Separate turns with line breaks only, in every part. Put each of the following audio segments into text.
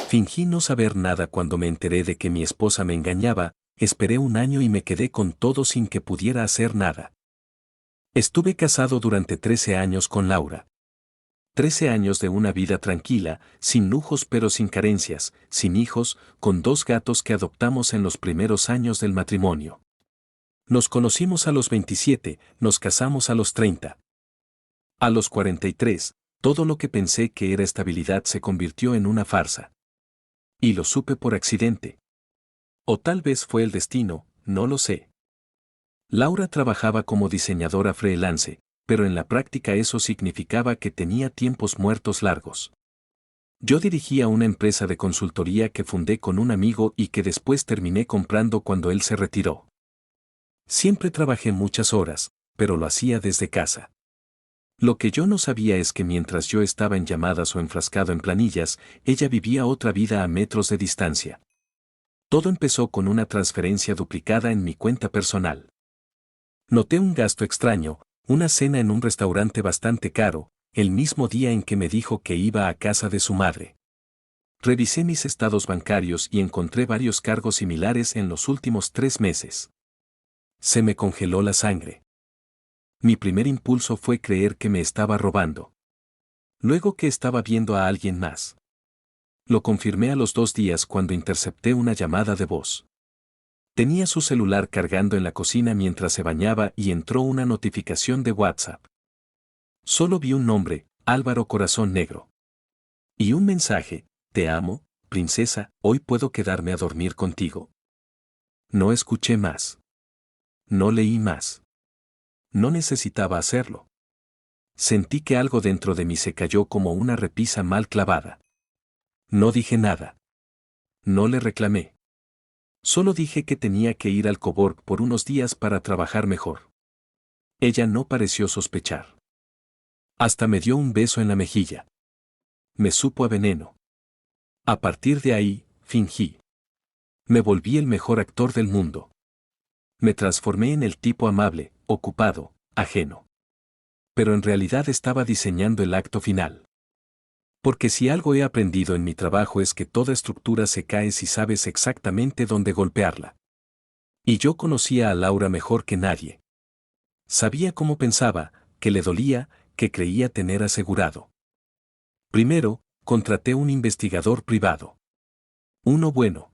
Fingí no saber nada cuando me enteré de que mi esposa me engañaba, esperé un año y me quedé con todo sin que pudiera hacer nada. Estuve casado durante 13 años con Laura. 13 años de una vida tranquila, sin lujos pero sin carencias, sin hijos, con 2 gatos que adoptamos en los primeros años del matrimonio. Nos conocimos a los 27, nos casamos a los 30. A los 43, todo lo que pensé que era estabilidad se convirtió en una farsa. Y lo supe por accidente. O tal vez fue el destino, no lo sé. Laura trabajaba como diseñadora freelance, pero en la práctica eso significaba que tenía tiempos muertos largos. Yo dirigía una empresa de consultoría que fundé con un amigo y que después terminé comprando cuando él se retiró. Siempre trabajé muchas horas, pero lo hacía desde casa. Lo que yo no sabía es que mientras yo estaba en llamadas o enfrascado en planillas, ella vivía otra vida a metros de distancia. Todo empezó con una transferencia duplicada en mi cuenta personal. Noté un gasto extraño, una cena en un restaurante bastante caro, el mismo día en que me dijo que iba a casa de su madre. Revisé mis estados bancarios y encontré varios cargos similares en los últimos 3 meses. Se me congeló la sangre. Mi primer impulso fue creer que me estaba robando. Luego que estaba viendo a alguien más. Lo confirmé a los 2 días cuando intercepté una llamada de voz. Tenía su celular cargando en la cocina mientras se bañaba y entró una notificación de WhatsApp. Solo vi un nombre, Álvaro Corazón Negro. Y un mensaje, te amo, princesa, hoy puedo quedarme a dormir contigo. No escuché más. No leí más. No necesitaba hacerlo. Sentí que algo dentro de mí se cayó como una repisa mal clavada. No dije nada. No le reclamé. Solo dije que tenía que ir al Cowork por unos días para trabajar mejor. Ella no pareció sospechar. Hasta me dio un beso en la mejilla. Me supo a veneno. A partir de ahí, fingí. Me volví el mejor actor del mundo. Me transformé en el tipo amable, ocupado, ajeno. Pero en realidad estaba diseñando el acto final. Porque si algo he aprendido en mi trabajo es que toda estructura se cae si sabes exactamente dónde golpearla. Y yo conocía a Laura mejor que nadie. Sabía cómo pensaba, que le dolía, que creía tener asegurado. Primero, contraté un investigador privado. Uno bueno.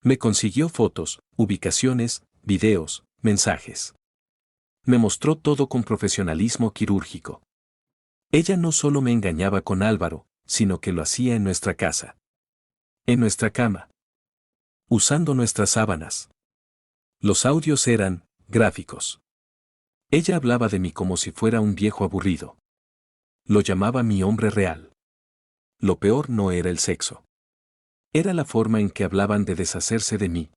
Me consiguió fotos, ubicaciones, videos, mensajes. Me mostró todo con profesionalismo quirúrgico. Ella no solo me engañaba con Álvaro, sino que lo hacía en nuestra casa. En nuestra cama. Usando nuestras sábanas. Los audios eran gráficos. Ella hablaba de mí como si fuera un viejo aburrido. Lo llamaba mi hombre real. Lo peor no era el sexo. Era la forma en que hablaban de deshacerse de mí.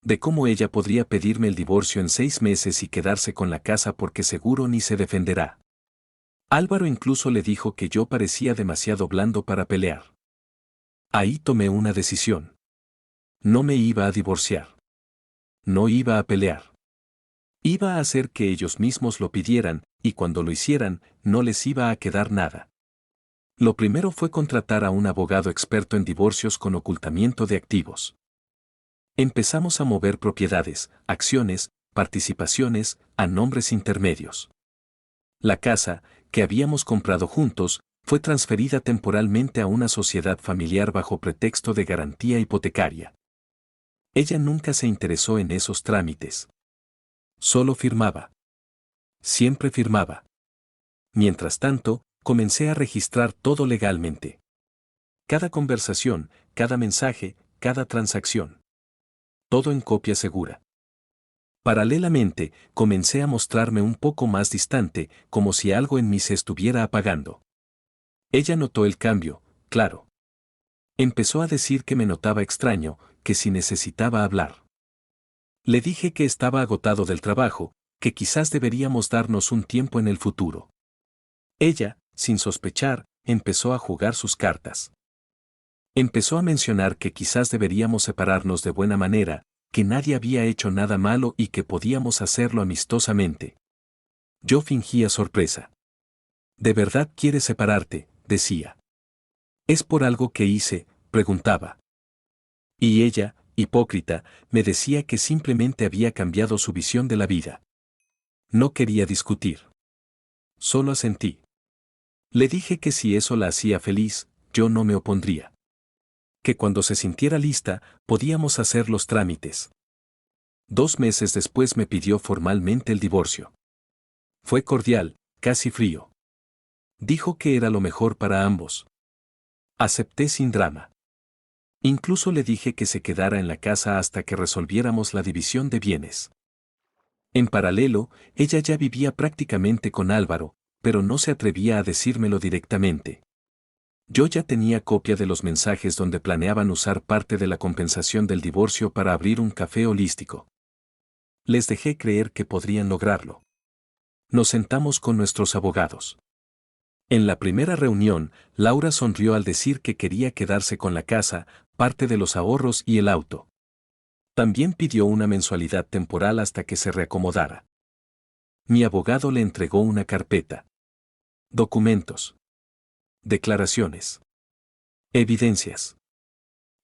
De cómo ella podría pedirme el divorcio en 6 meses y quedarse con la casa porque seguro ni se defenderá. Álvaro incluso le dijo que yo parecía demasiado blando para pelear. Ahí tomé una decisión. No me iba a divorciar. No iba a pelear. Iba a hacer que ellos mismos lo pidieran, y cuando lo hicieran, no les iba a quedar nada. Lo primero fue contratar a un abogado experto en divorcios con ocultamiento de activos. Empezamos a mover propiedades, acciones, participaciones, a nombres intermedios. La casa, que habíamos comprado juntos, fue transferida temporalmente a una sociedad familiar bajo pretexto de garantía hipotecaria. Ella nunca se interesó en esos trámites. Solo firmaba. Siempre firmaba. Mientras tanto, comencé a registrar todo legalmente. Cada conversación, cada mensaje, cada transacción. Todo en copia segura. Paralelamente, comencé a mostrarme un poco más distante, como si algo en mí se estuviera apagando. Ella notó el cambio, claro. Empezó a decir que me notaba extraño, que si necesitaba hablar. Le dije que estaba agotado del trabajo, que quizás deberíamos darnos un tiempo en el futuro. Ella, sin sospechar, empezó a jugar sus cartas. Empezó a mencionar que quizás deberíamos separarnos de buena manera, que nadie había hecho nada malo y que podíamos hacerlo amistosamente. Yo fingía sorpresa. ¿De verdad quieres separarte?, decía. Es por algo que hice, Preguntaba. Y ella, hipócrita, me decía que simplemente había cambiado su visión de la vida. No quería discutir. Solo asentí. Le dije que si eso la hacía feliz, yo no me opondría. Que cuando se sintiera lista, podíamos hacer los trámites. 2 meses después me pidió formalmente el divorcio. Fue cordial, casi frío. Dijo que era lo mejor para ambos. Acepté sin drama. Incluso le dije que se quedara en la casa hasta que resolviéramos la división de bienes. En paralelo, ella ya vivía prácticamente con Álvaro, pero no se atrevía a decírmelo directamente. Yo ya tenía copia de los mensajes donde planeaban usar parte de la compensación del divorcio para abrir un café holístico. Les dejé creer que podrían lograrlo. Nos sentamos con nuestros abogados. En la primera reunión, Laura sonrió al decir que quería quedarse con la casa, parte de los ahorros y el auto. También pidió una mensualidad temporal hasta que se reacomodara. Mi abogado le entregó una carpeta. Documentos. Declaraciones. Evidencias.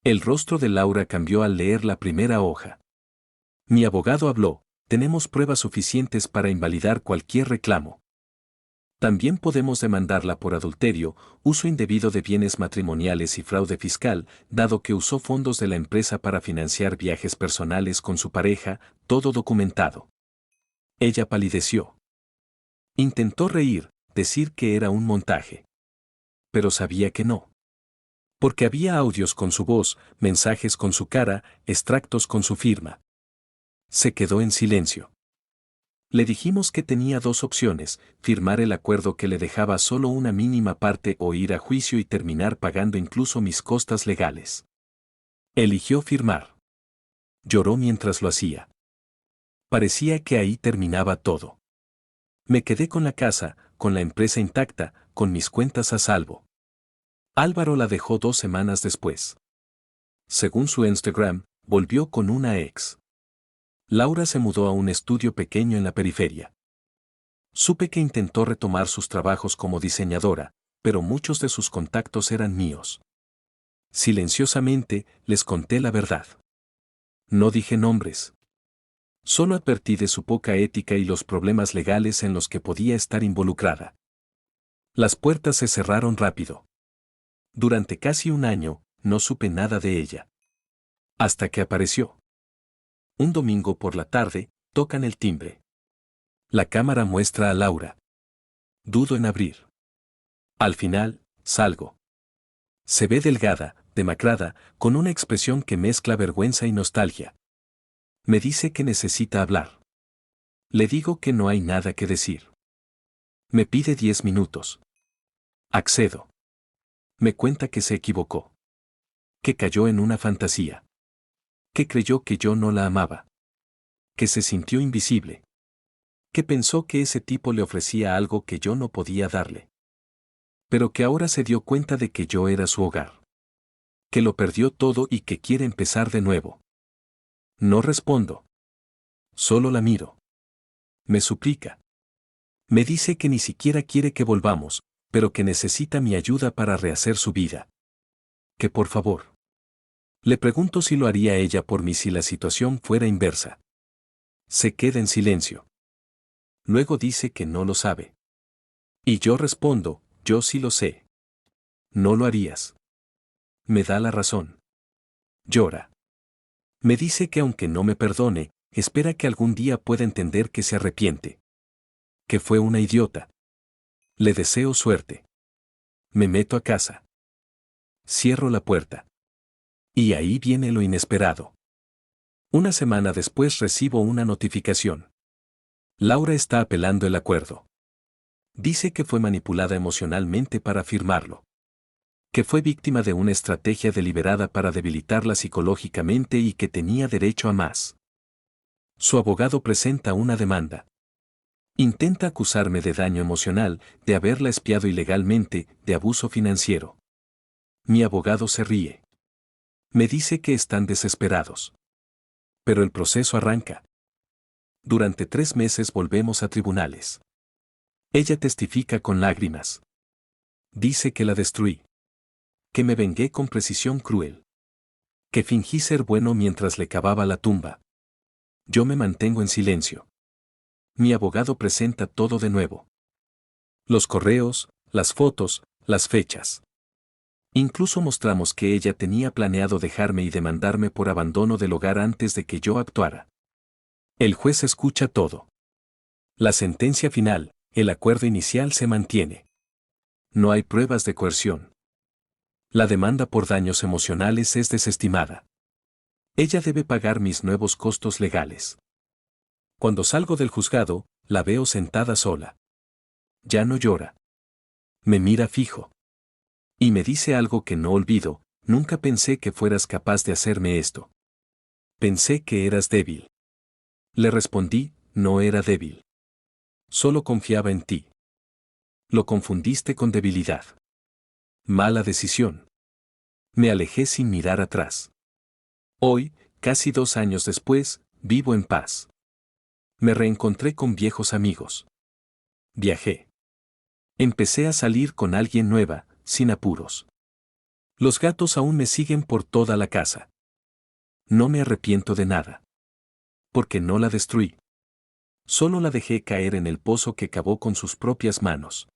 El rostro de Laura cambió al leer la primera hoja. Mi abogado habló, tenemos pruebas suficientes para invalidar cualquier reclamo. También podemos demandarla por adulterio, uso indebido de bienes matrimoniales y fraude fiscal, dado que usó fondos de la empresa para financiar viajes personales con su pareja, todo documentado. Ella palideció. Intentó reír, decir que era un montaje. Pero sabía que no. Porque había audios con su voz, mensajes con su cara, extractos con su firma. Se quedó en silencio. Le dijimos que tenía dos opciones, firmar el acuerdo que le dejaba solo una mínima parte o ir a juicio y terminar pagando incluso mis costas legales. Eligió firmar. Lloró mientras lo hacía. Parecía que ahí terminaba todo. Me quedé con la casa, con la empresa intacta, con mis cuentas a salvo. Álvaro la dejó 2 semanas después. Según su Instagram, volvió con una ex. Laura se mudó a un estudio pequeño en la periferia. Supe que intentó retomar sus trabajos como diseñadora, pero muchos de sus contactos eran míos. Silenciosamente, les conté la verdad. No dije nombres. Solo advertí de su poca ética y los problemas legales en los que podía estar involucrada. Las puertas se cerraron rápido. Durante casi un año, no supe nada de ella. Hasta que apareció. Un domingo por la tarde, tocan el timbre. La cámara muestra a Laura. Dudo en abrir. Al final, salgo. Se ve delgada, demacrada, con una expresión que mezcla vergüenza y nostalgia. Me dice que necesita hablar. Le digo que no hay nada que decir. Me pide 10 minutos. Accedo. Me cuenta que se equivocó. Que cayó en una fantasía. Que creyó que yo no la amaba. Que se sintió invisible. Que pensó que ese tipo le ofrecía algo que yo no podía darle. Pero que ahora se dio cuenta de que yo era su hogar. Que lo perdió todo y que quiere empezar de nuevo. No respondo. Solo la miro. Me suplica. Me dice que ni siquiera quiere que volvamos, pero que necesita mi ayuda para rehacer su vida. Que por favor. Le pregunto si lo haría ella por mí si la situación fuera inversa. Se queda en silencio. Luego dice que no lo sabe. Y yo respondo, yo sí lo sé. No lo harías. Me da la razón. Llora. Me dice que aunque no me perdone, espera que algún día pueda entender que se arrepiente. Que fue una idiota. Le deseo suerte. Me meto a casa. Cierro la puerta. Y ahí viene lo inesperado. Una semana después recibo una notificación. Laura está apelando el acuerdo. Dice que fue manipulada emocionalmente para firmarlo. Que fue víctima de una estrategia deliberada para debilitarla psicológicamente y que tenía derecho a más. Su abogado presenta una demanda. Intenta acusarme de daño emocional, de haberla espiado ilegalmente, de abuso financiero. Mi abogado se ríe. Me dice que están desesperados. Pero el proceso arranca. Durante 3 meses volvemos a tribunales. Ella testifica con lágrimas. Dice que la destruí. Que me vengué con precisión cruel. Que fingí ser bueno mientras le cavaba la tumba. Yo me mantengo en silencio. Mi abogado presenta todo de nuevo. Los correos, las fotos, las fechas. Incluso mostramos que ella tenía planeado dejarme y demandarme por abandono del hogar antes de que yo actuara. El juez escucha todo. La sentencia final, el acuerdo inicial se mantiene. No hay pruebas de coerción. La demanda por daños emocionales es desestimada. Ella debe pagar mis nuevos costos legales. Cuando salgo del juzgado, la veo sentada sola. Ya no llora. Me mira fijo. Y me dice algo que no olvido: nunca pensé que fueras capaz de hacerme esto. Pensé que eras débil. Le respondí: no era débil. Solo confiaba en ti. Lo confundiste con debilidad. Mala decisión. Me alejé sin mirar atrás. Hoy, casi 2 años después, vivo en paz. Me reencontré con viejos amigos. Viajé. Empecé a salir con alguien nueva, sin apuros. Los gatos aún me siguen por toda la casa. No me arrepiento de nada. Porque no la destruí. Solo la dejé caer en el pozo que cavó con sus propias manos.